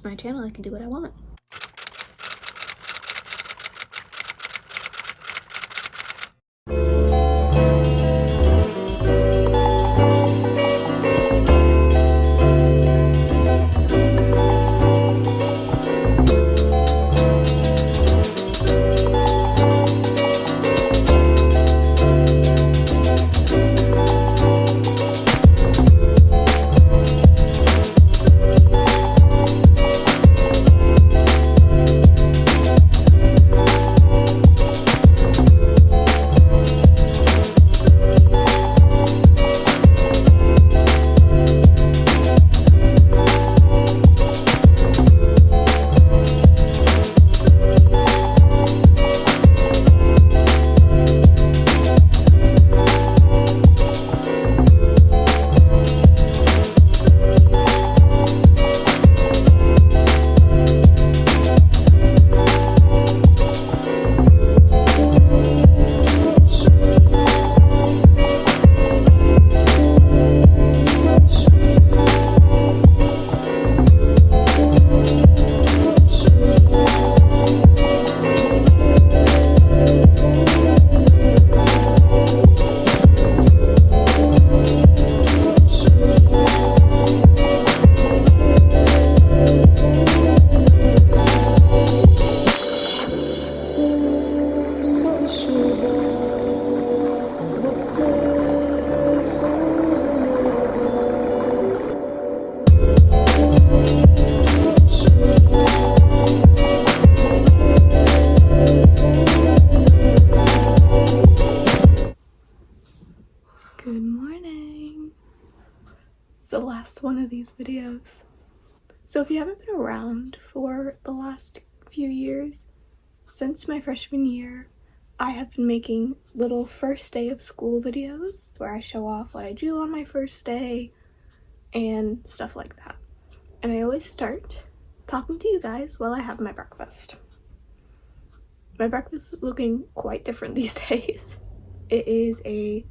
It's my channel, I can do what I want. Good morning. It's the last one of these videos. So if you haven't been around for the last few years, since my freshman year, I have been making little first day of school videos where I show off what I do on my first day and stuff like that. And I always start talking to you guys while I have my breakfast. My breakfast is looking quite different these days. It is a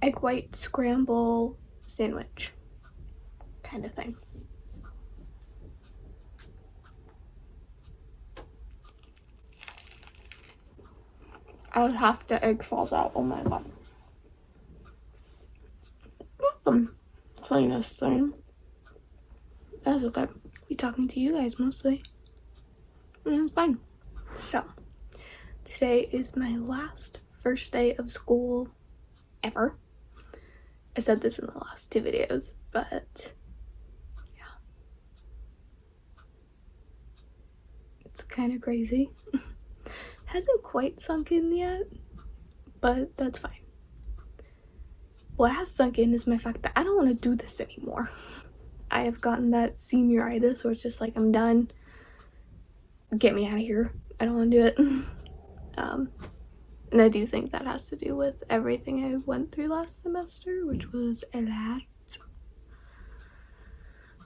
egg white scramble sandwich kind of thing. Half the egg falls out. Oh my god. Welcome, cleanest thing. That's okay. Be talking to you guys mostly. It's fine. So, today is my last first day of school ever. I said this in the last two videos, but yeah. It's kind of crazy. Hasn't quite sunk in yet, but that's fine. What has sunk in is my fact that I don't want to do this anymore. I have gotten that senioritis where it's just like, I'm done. Get me out of here. I don't want to do it. And I do think that has to do with everything I went through last semester, which was a lot.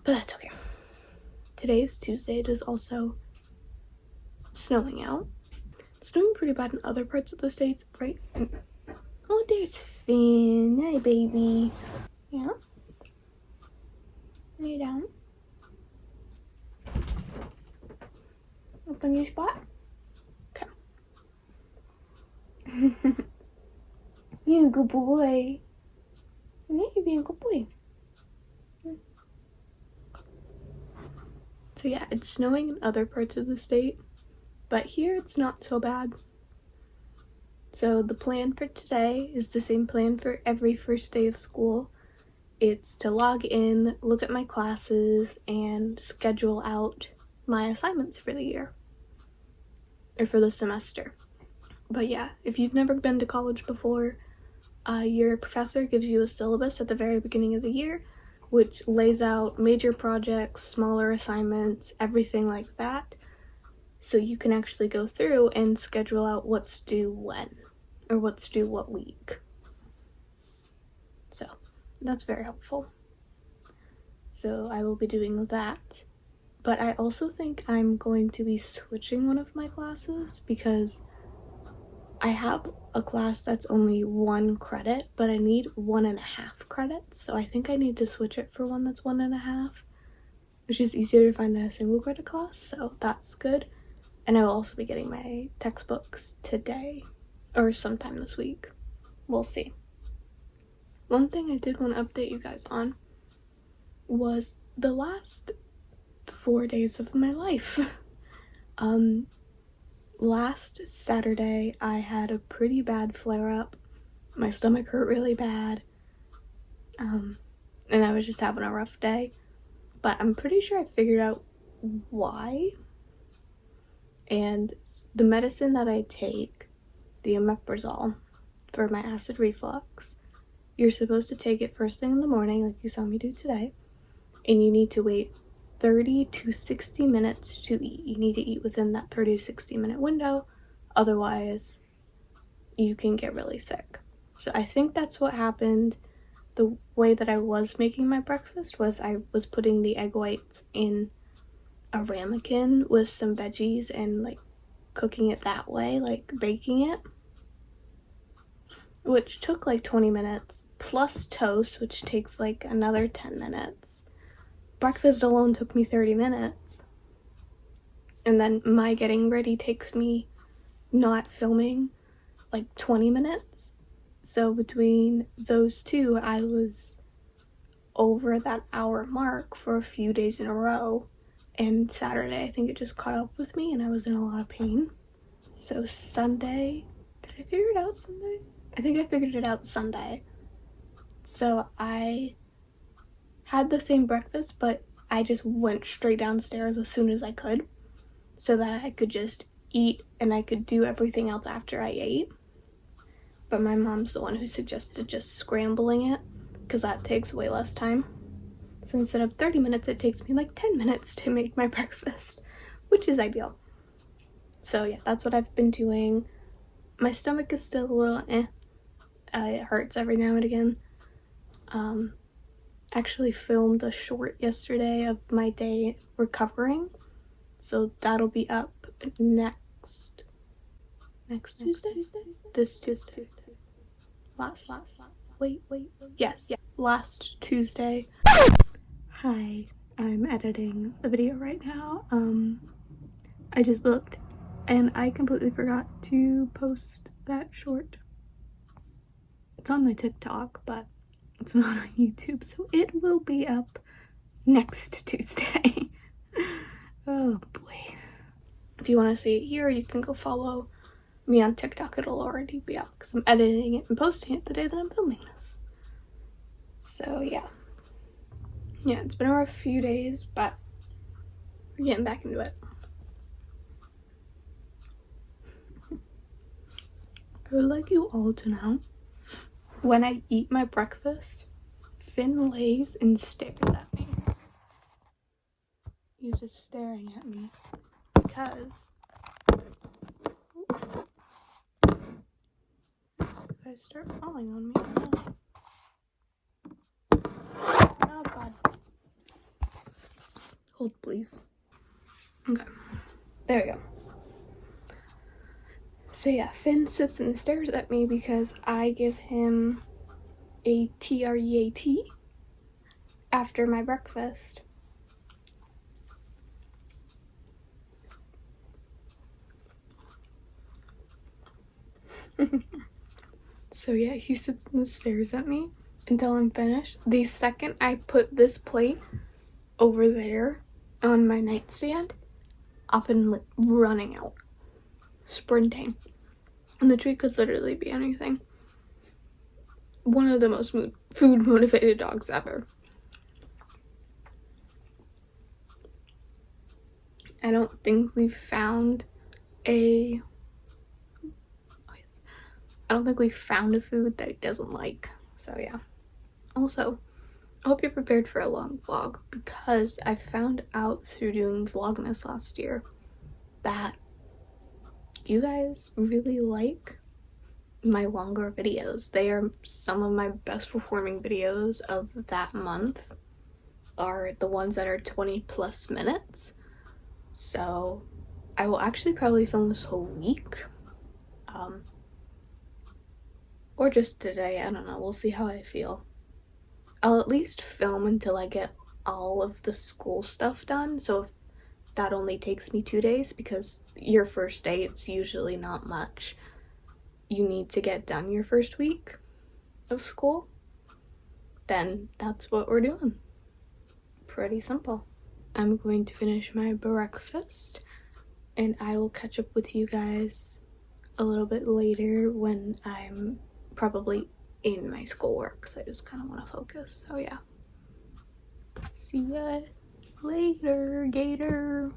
But that's okay. Today is Tuesday. It is also snowing out. It's snowing pretty bad in other parts of the states, right? Oh, there's Finn. Hey, baby. Yeah? Lay down. Open your spot. Okay. You're a good boy. Yeah, you're being a good boy. So yeah, it's snowing in other parts of the state, but here it's not so bad. So the plan for today is the same plan for every first day of school. It's to log in, look at my classes, and schedule out my assignments for the year. Or for the semester. But yeah, if you've never been to college before, your professor gives you a syllabus at the very beginning of the year, which lays out major projects, smaller assignments, everything like that. So you can actually go through and schedule out what's due when, or what's due what week. So that's very helpful. So I will be doing that. But I also think I'm going to be switching one of my classes because I have a class that's only 1 credit, but I need 1.5 credits. So I think I need to switch it for one that's 1.5. which is easier to find than a single credit class, so that's good. And I will also be getting my textbooks today or sometime this week. We'll see. One thing I did want to update you guys on was the last 4 days of my life. Last Saturday I had a pretty bad flare-up. My stomach hurt really bad. And I was just having a rough day. But I'm pretty sure I figured out why. And the medicine that I take, the omeprazole, for my acid reflux, you're supposed to take it first thing in the morning, like you saw me do today. And you need to wait 30 to 60 minutes to eat. You need to eat within that 30 to 60 minute window. Otherwise, you can get really sick. So I think that's what happened. The way that I was making my breakfast was I was putting the egg whites in a ramekin with some veggies and like cooking it that way, like baking it, which took like 20 minutes, plus toast, which takes like another 10 minutes. Breakfast alone took me 30 minutes. And then my getting ready takes me, not filming, like 20 minutes. So between those two, I was over that hour mark for a few days in a row. And Saturday, I think it just caught up with me and I was in a lot of pain. So Sunday, did I figure it out Sunday? I think I figured it out Sunday. So I had the same breakfast, but I just went straight downstairs as soon as I could so that I could just eat and I could do everything else after I ate. But my mom's the one who suggested just scrambling it because that takes way less time. So instead of 30 minutes, it takes me like 10 minutes to make my breakfast, which is ideal. So yeah, that's what I've been doing. My stomach is still a little it hurts every now and again. Actually filmed a short yesterday of my day recovering, so that'll be up next Tuesday? This Tuesday. Last Tuesday. Hi, I'm editing the video right now. I just looked and I completely forgot to post that short. It's on my TikTok, but it's not on YouTube, so it will be up next Tuesday. Oh boy. If you want to see it here, you can go follow me on TikTok. It'll already be up because I'm editing it and posting it the day that I'm filming this. So yeah, it's been a rough few days, but we're getting back into it. I would like you all to know, when I eat my breakfast, Finn lays and stares at me. He's just staring at me because you guys start falling on me. Oh god. Hold please. Okay. There we go. So yeah, Finn sits and stares at me because I give him a TREAT after my breakfast. So yeah, he sits and stares at me until I'm finished. The second I put this plate over there on my nightstand, up and running out, sprinting. And the treat could literally be anything. One of the most food motivated dogs ever. I don't think we've found a food that he doesn't like. So yeah. Also, I hope you're prepared for a long vlog because I found out through doing Vlogmas last year that you guys really like my longer videos. They are some of my best performing videos of that month, are the ones that are 20 plus minutes. So I will actually probably film this whole week, or just today, I don't know, we'll see how I feel. I'll at least film until I get all of the school stuff done. So if that only takes me 2 days, because your first day, it's usually not much you need to get done your first week of school, then that's what we're doing. Pretty simple. I'm going to finish my breakfast and I will catch up with you guys a little bit later when I'm probably in my schoolwork, because I just kind of want to focus. So yeah, see ya later, Gator.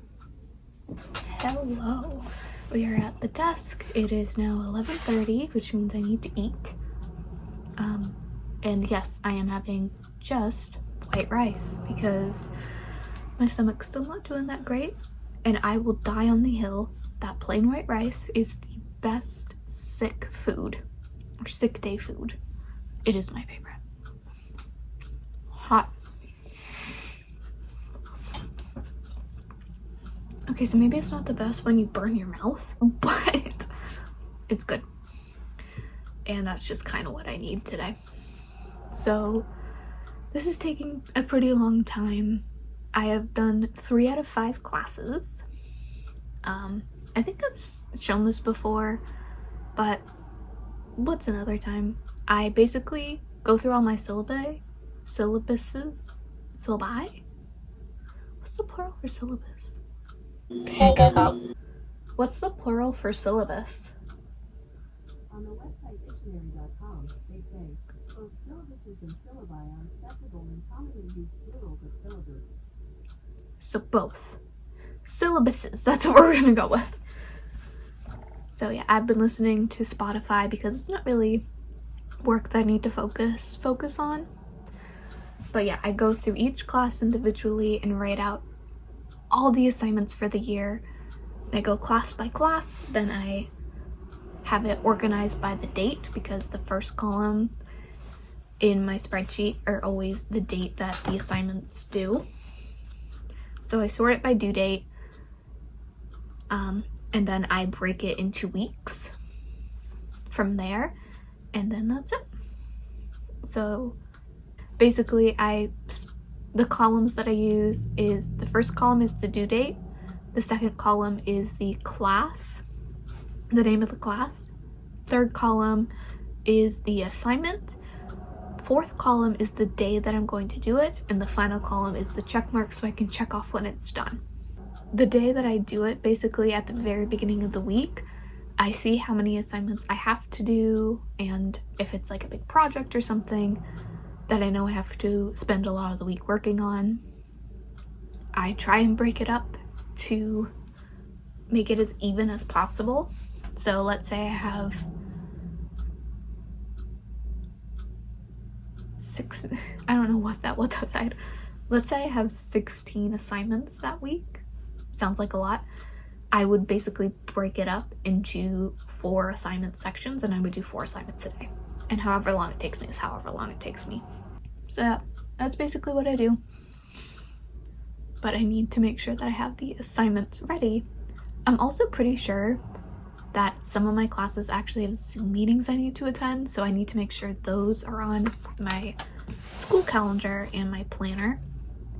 Hello, we are at the desk. It is now 11:30, which means I need to eat. And yes, I am having just white rice because my stomach's still not doing that great, and I will die on the hill that plain white rice is the best sick food, or sick day food. It is my favorite. Hot. Okay, so maybe it's not the best when you burn your mouth, but it's good. And that's just kind of what I need today. So this is taking a pretty long time. I have done 3 out of 5 classes. I think I've shown this before, but what's another time? I basically go through all my syllabi? What's the plural for syllabus? Pick it up. What's the plural for syllabus? On the website dictionary.com, they say, both syllabuses and syllabi are acceptable and commonly used plurals of syllabus. So both. Syllabuses, that's what we're gonna go with. So yeah, I've been listening to Spotify because it's not really work that I need to focus on. But yeah, I go through each class individually and write out all the assignments for the year. I go class by class, then I have it organized by the date, because the first column in my spreadsheet are always the date that the assignments due. So I sort it by due date, and then I break it into weeks from there, and then that's it. So basically the columns that I use is, the first column is the due date, the second column is the class, the name of the class, third column is the assignment, fourth column is the day that I'm going to do it, and the final column is the check mark so I can check off when it's done. The day that I do it, basically at the very beginning of the week, I see how many assignments I have to do, and if it's like a big project or something that I know I have to spend a lot of the week working on, I try and break it up to make it as even as possible. So let's say I have let's say I have 16 assignments that week. Sounds like a lot. I would basically break it up into 4 assignment sections, and I would do 4 assignments a day. And however long it takes me is however long it takes me. So that's basically what I do. But I need to make sure that I have the assignments ready. I'm also pretty sure that some of my classes actually have Zoom meetings I need to attend, so I need to make sure those are on my school calendar and my planner.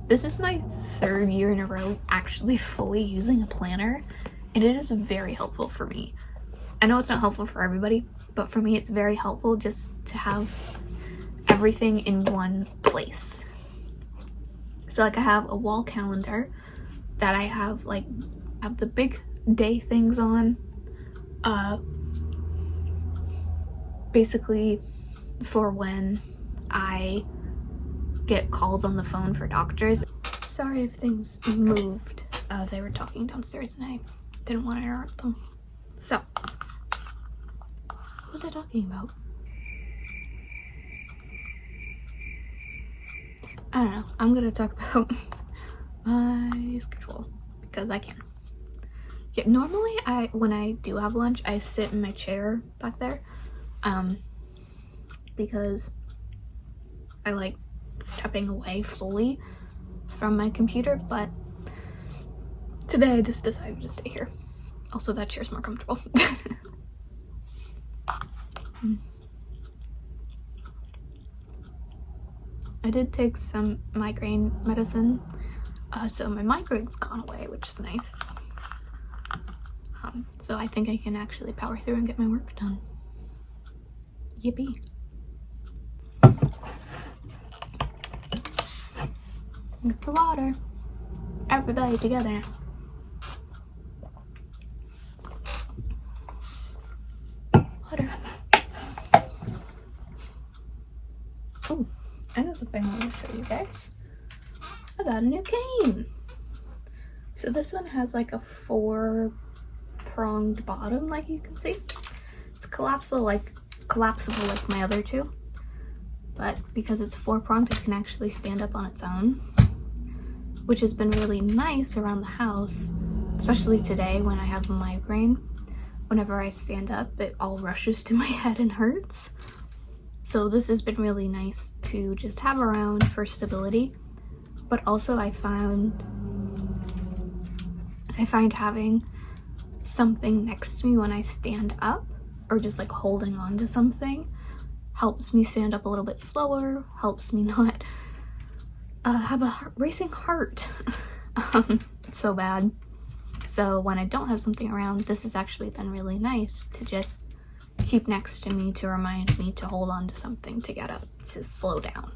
This is my 3rd year in a row actually fully using a planner, and it is very helpful for me. I know it's not helpful for everybody, but for me it's very helpful just to have everything in one place. So like I have a wall calendar that I have the big day things on, basically for when I get calls on the phone for doctors. Sorry if things moved. They were talking downstairs and I didn't want to interrupt them. So, what was I talking about? I don't know. I'm gonna talk about my schedule because I can. Yeah, normally when I do have lunch, I sit in my chair back there, because I like stepping away fully from my computer, but today I just decided to stay here. Also, that chair's more comfortable. I did take some migraine medicine, so my migraine's gone away, which is nice. So I think I can actually power through and get my work done. Yippee. Drink your water. Everybody together now. Water. Oh, I know something I want to show you guys. I got a new cane. So this one has like a 4-pronged bottom, like you can see. It's collapsible like my other two, but because it's 4-pronged, it can actually stand up on its own, which has been really nice around the house, especially today when I have a migraine. Whenever I stand up, it all rushes to my head and hurts. So this has been really nice to just have around for stability, but also I find having something next to me when I stand up, or just like holding on to something, helps me stand up a little bit slower, helps me not have a racing heart. It's so bad. So when I don't have something around, this has actually been really nice to just keep next to me to remind me to hold on to something to get up, to slow down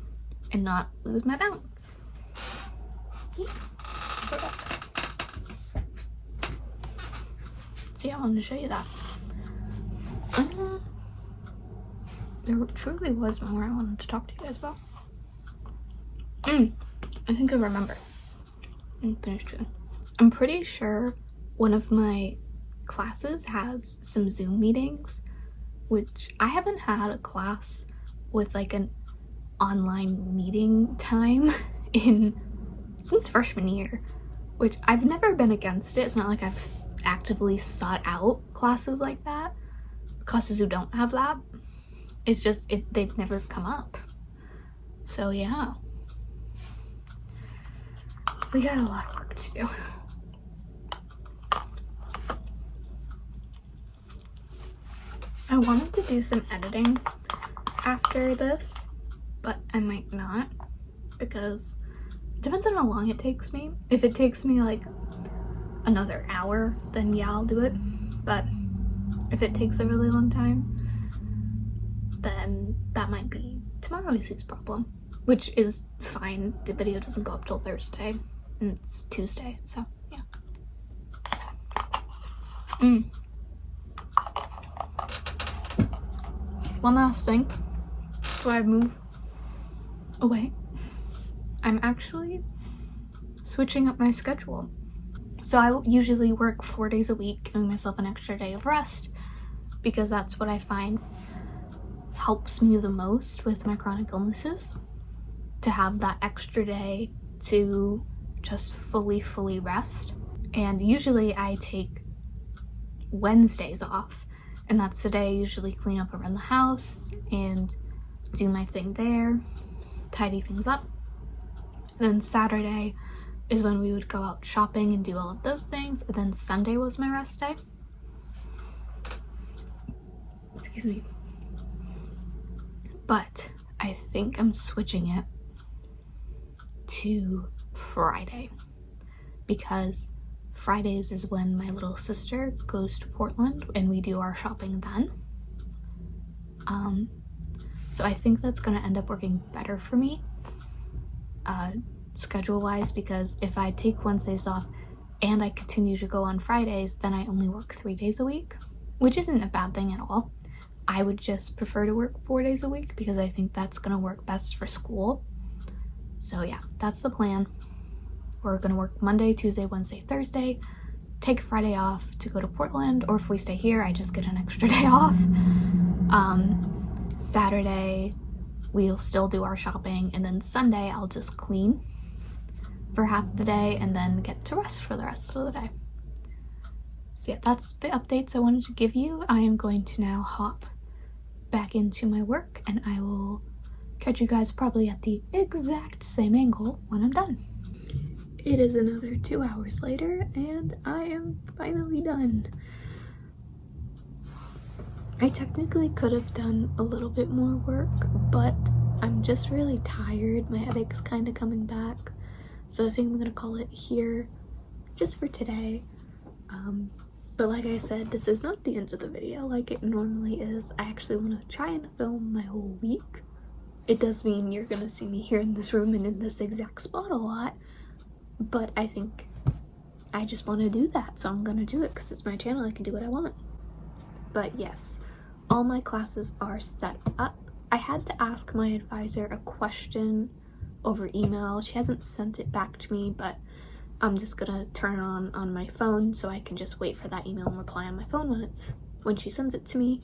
and not lose my balance. So yeah, I wanted to show you that. There truly was more I wanted to talk to you guys about. I think I remember. I'm finished soon. I'm pretty sure one of my classes has some Zoom meetings, which I haven't had a class with like an online meeting time since freshman year, which I've never been against it. It's not like I've actively sought out classes like that, classes who don't have that. It's just they've never come up. So yeah, we got a lot of work to do. I wanted to do some editing after this, but I might not, because it depends on how long it takes me. If it takes me like another hour, then yeah, I'll do it. But if it takes a really long time, then that might be tomorrow's problem, which is fine. The video doesn't go up till Thursday, and it's Tuesday, so yeah. One last thing before I move away. I'm actually switching up my schedule. So I usually work 4 days a week, giving myself an extra day of rest, because that's what I find helps me the most with my chronic illnesses, to have that extra day to just fully rest. And usually I take Wednesdays off, and that's the day I usually clean up around the house and do my thing there, tidy things up. And then Saturday is when we would go out shopping and do all of those things, and then Sunday was my rest day. Excuse me. But I think I'm switching it to Friday, because Fridays is when my little sister goes to Portland and we do our shopping then. So I think that's gonna end up working better for me, schedule-wise, because if I take Wednesdays off and I continue to go on Fridays, then I only work 3 days a week, which isn't a bad thing at all. I would just prefer to work 4 days a week because I think that's gonna work best for school. So yeah, that's the plan. We're gonna work Monday, Tuesday, Wednesday, Thursday, take Friday off to go to Portland, or if we stay here, I just get an extra day off. Saturday, we'll still do our shopping, and then Sunday, I'll just clean for half the day and then get to rest for the rest of the day. So yeah, that's the updates I wanted to give you. I am going to now hop back into my work, and I will catch you guys probably at the exact same angle when I'm done. It is another 2 hours later, and I am finally done. I technically could have done a little bit more work, but I'm just really tired. My headache's kind of coming back. So I think I'm gonna call it here just for today. But like I said, this is not the end of the video like it normally is. I actually want to try and film my whole week. It does mean you're gonna see me here in this room and in this exact spot a lot, but I think I just want to do that, so I'm gonna do it because it's my channel. I can do what I want. But yes, all my classes are set up. I had to ask my advisor a question over email. She hasn't sent it back to me, but I'm just gonna turn it on my phone so I can just wait for that email and reply on my phone when she sends it to me,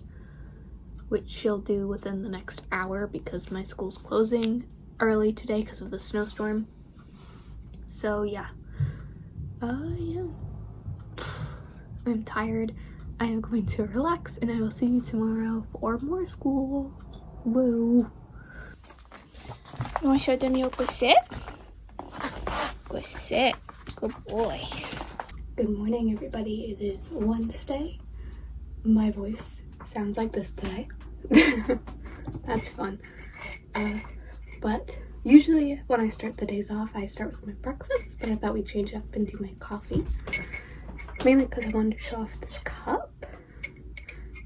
which she'll do within the next hour because my school's closing early today because of the snowstorm. So yeah. Yeah. I'm tired. I am going to relax and I will see you tomorrow for more school. Woo. You want to show them your good sit? Good sit. Good boy. Good morning, everybody. It is Wednesday. My voice sounds like this today. That's fun. But usually when I start the days off, I start with my breakfast, but I thought we'd change up and do my coffee. Mainly because I wanted to show off this cup.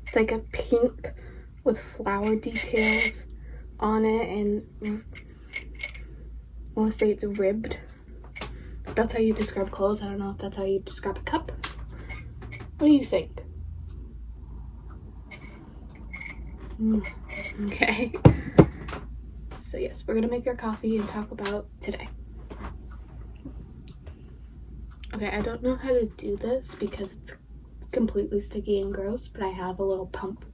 It's like a pink with flower details on it, and I want to say it's ribbed. That's how you describe clothes. I don't know if that's how you describe a cup. What do you think? Okay. So yes, we're gonna make our coffee and talk about today. Okay, I don't know how to do this because it's completely sticky and gross, but I have a little pump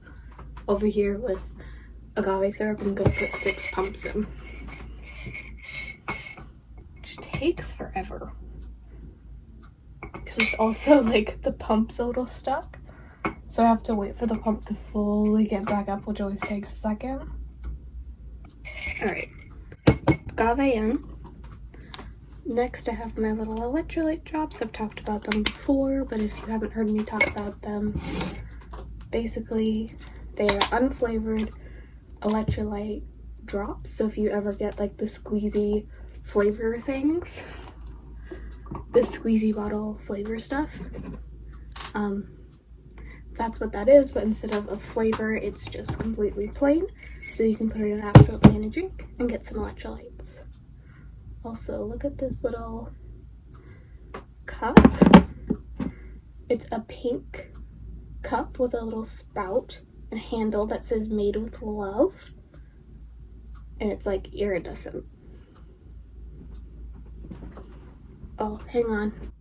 over here with agave syrup. I'm gonna put 6 pumps in, which takes forever because it's also like the pump's a little stuck, so I have to wait for the pump to fully get back up, which always takes a second. Alright, agave in. Next I have my little electrolyte drops. I've talked about them before, but if you haven't heard me talk about them, basically they are unflavored electrolyte drops. So if you ever get like the squeezy flavor things, the squeezy bottle flavor stuff, that's what that is, but instead of a flavor, it's just completely plain, so you can put it in absolutely any drink and get some electrolytes. Also, look at this little cup. It's a pink cup with a little spout and handle that says made with love, and it's like iridescent. Oh, hang on.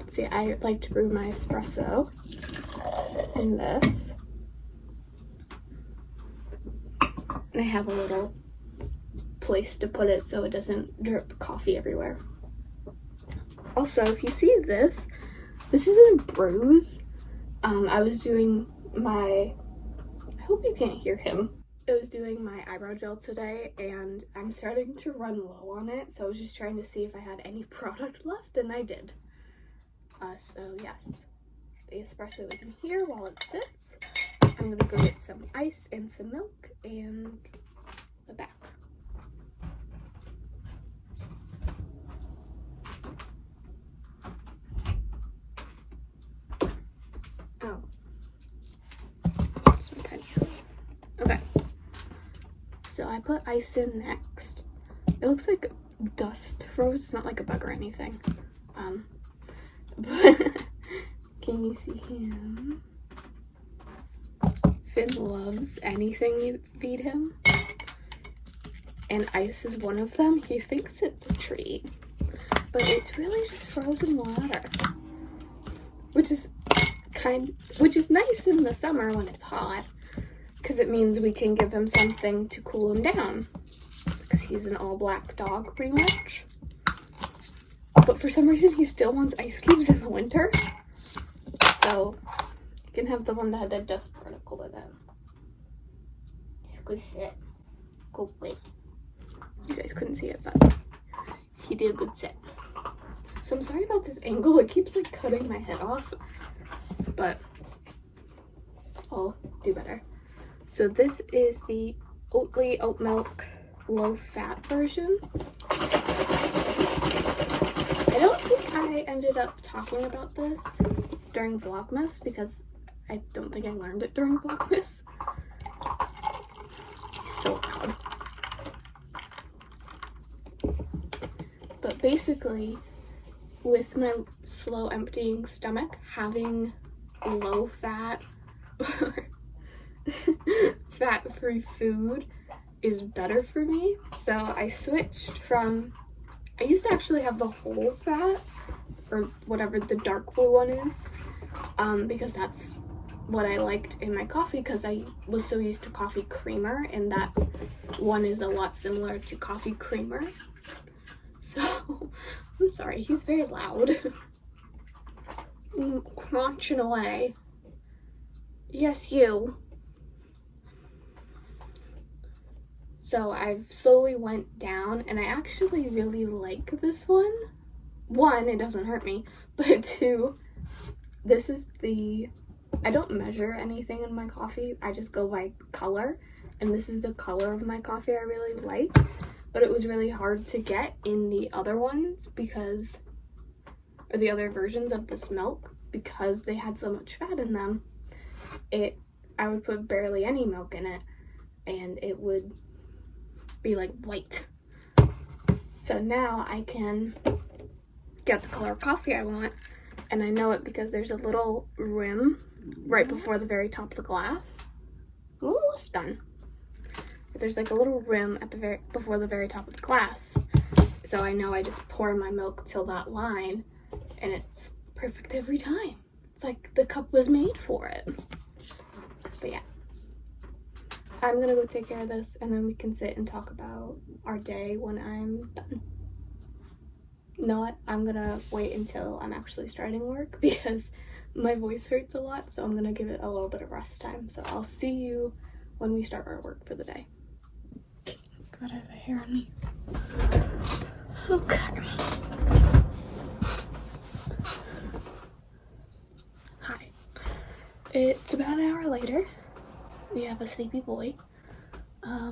See, I like to brew my espresso in this. And I have a little place to put it so it doesn't drip coffee everywhere. Also, if you see this isn't a bruise. I was doing my, I hope you can't hear him. I was doing my eyebrow gel today and I'm starting to run low on it, so I was just trying to see if I had any product left, and I did. So yes, the espresso is in here while it sits. I'm gonna go get some ice and some milk and the back. Oh, okay. So I put ice in next. It looks like dust froze. It's not like a bug or anything. But can you see him? Finn loves anything you feed him, and ice is one of them. He thinks it's a treat, but it's really just frozen water, which is nice in the summer when it's hot, because it means we can give him something to cool him down, because he's an all black dog pretty much. But for some reason he still wants ice cubes in the winter, so you can have the one that had that dust particle in it. Good sit. Good wait. You guys couldn't see it, but he did a good sit. So I'm sorry about this angle. It keeps like cutting my head off, but I'll do better. So this is the Oatly oat milk low fat version. I don't think I ended up talking about this during Vlogmas because I don't think I learned it during Vlogmas. He's so loud. But basically, with my slow emptying stomach, having low fat or fat-free food is better for me. So I switched from, I used to actually have the whole fat, or whatever the dark blue one is, because that's what I liked in my coffee, because I was so used to coffee creamer, and that one is a lot similar to coffee creamer. So, I'm sorry, he's very loud. Crunching away. Yes, you. So I've slowly went down, and I actually really like this one. One, it doesn't hurt me, but two, this is the, I don't measure anything in my coffee, I just go by color, and this is the color of my coffee I really like. But it was really hard to get in the other ones because, or the other versions of this milk, because they had so much fat in them. I would put barely any milk in it, and it would be like white. So now I can get the color of coffee I want, and I know it because there's a little rim right before the very top of the glass. Almost done. There's like a little rim at the before the very top of the glass, so I know I just pour my milk till that line, and it's perfect every time. It's like the cup was made for it. But yeah, I'm gonna go take care of this, and then we can sit and talk about our day when I'm done. You know what? I'm gonna wait until I'm actually starting work because my voice hurts a lot, so I'm gonna give it a little bit of rest time. So I'll see you when we start our work for the day. God, I have a hair on me. Okay. Hi. It's about an hour later. We have a sleepy boy. Yeah,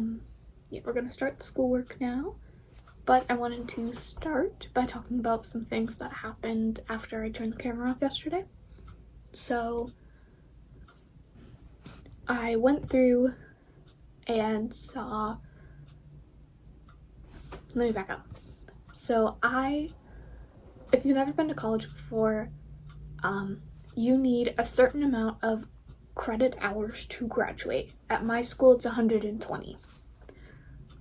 we're gonna start the schoolwork now. But I wanted to start by talking about some things that happened after I turned the camera off yesterday. So I went through and saw, let me back up. So if you've never been to college before, you need a certain amount of credit hours to graduate. At my school, it's 120.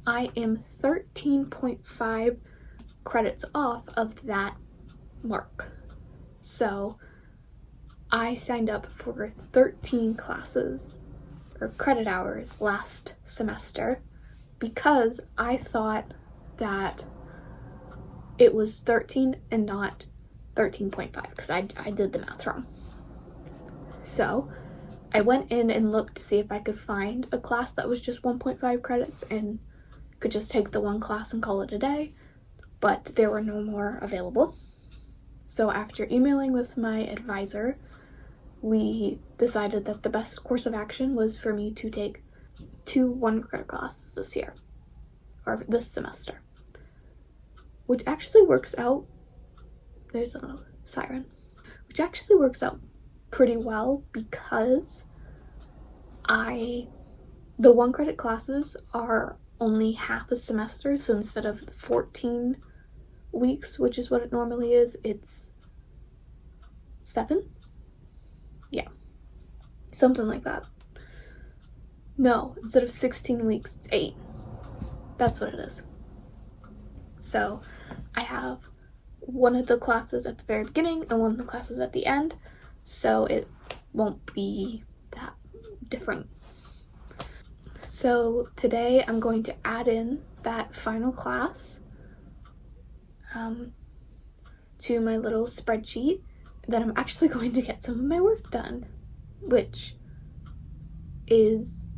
I am 13.5 credits off of that mark. So I signed up for 13 classes or credit hours last semester because I thought that it was 13 and not 13.5 because I did the math wrong. So I went in and looked to see if I could find a class that was just 1.5 credits and could just take the one class and call it a day, but there were no more available. So after emailing with my advisor, we decided that the best course of action was for me to take 2 1-credit classes this year, or this semester, which actually works out, there's a little siren, which actually works out pretty well because the 1-credit classes are only half a semester, so instead of 14 weeks, which is what it normally is, it's 7? Yeah, something like that. No, instead of 16 weeks, it's 8. That's what it is. So I have one of the classes at the very beginning and one of the classes at the end, so it won't be that different. So today I'm going to add in that final class to my little spreadsheet. Then I'm actually going to get some of my work done, which is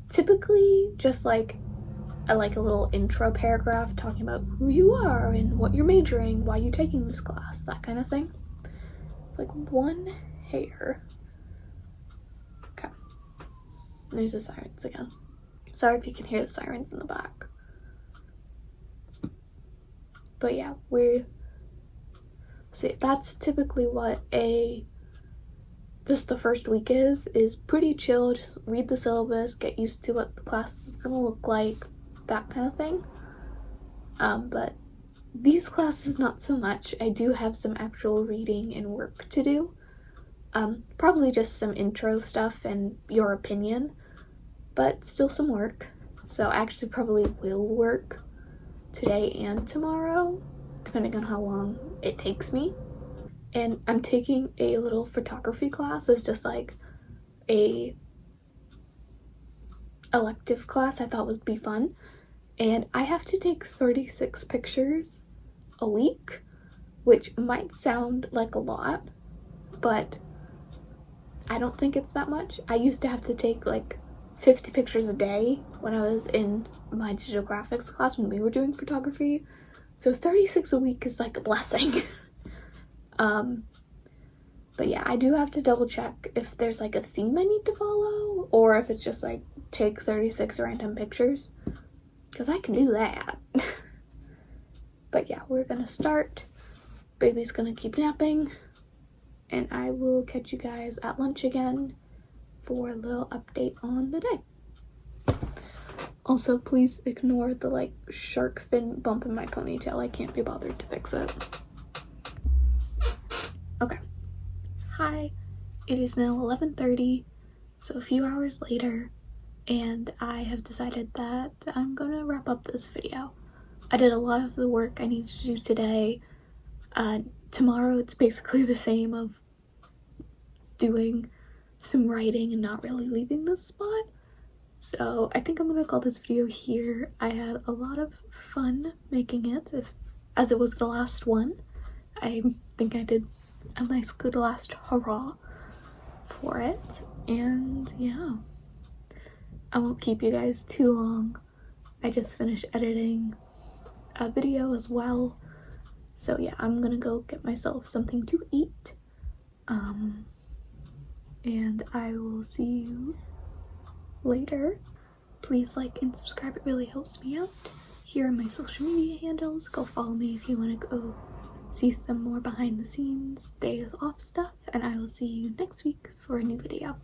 typically just like a little intro paragraph talking about who you are and what you're majoring, why you're taking this class, that kind of thing. It's like one hair. Okay. There's the sirens again. Sorry if you can hear the sirens in the back. But yeah, that's typically what just the first week is pretty chill. Just read the syllabus, get used to what the class is gonna look like, that kind of thing. But these classes, not so much. I do have some actual reading and work to do. Probably just some intro stuff and your opinion, but still some work. So I actually probably will work today and tomorrow, depending on how long it takes me. And I'm taking a little photography class. It's just like a elective class I thought would be fun. And I have to take 36 pictures a week, which might sound like a lot, but I don't think it's that much. I used to have to take like 50 pictures a day when I was in my digital graphics class when we were doing photography. So 36 a week is like a blessing. But yeah, I do have to double check if there's like a theme I need to follow, or if it's just like take 36 random pictures, because I can do that. But yeah, we're gonna start. Baby's gonna keep napping, and I will catch you guys at lunch again for a little update on the day. Also, please ignore the like shark fin bump in my ponytail. I can't be bothered to fix it. Okay. Hi, it is now 11:30, so a few hours later, and I have decided that I'm gonna wrap up this video. I did a lot of the work I needed to do today. Tomorrow it's basically the same of doing some writing and not really leaving this spot. So I think I'm gonna call this video here. I had a lot of fun making it, as it was the last one. I think I did a nice good last hurrah for it, and yeah, I won't keep you guys too long. I just finished editing a video as well, so yeah, I'm gonna go get myself something to eat, and I will see you later. Please like and subscribe, it really helps me out. Here are my social media handles. Go follow me if you want to go see some more behind the scenes days off stuff, and I will see you next week for a new video.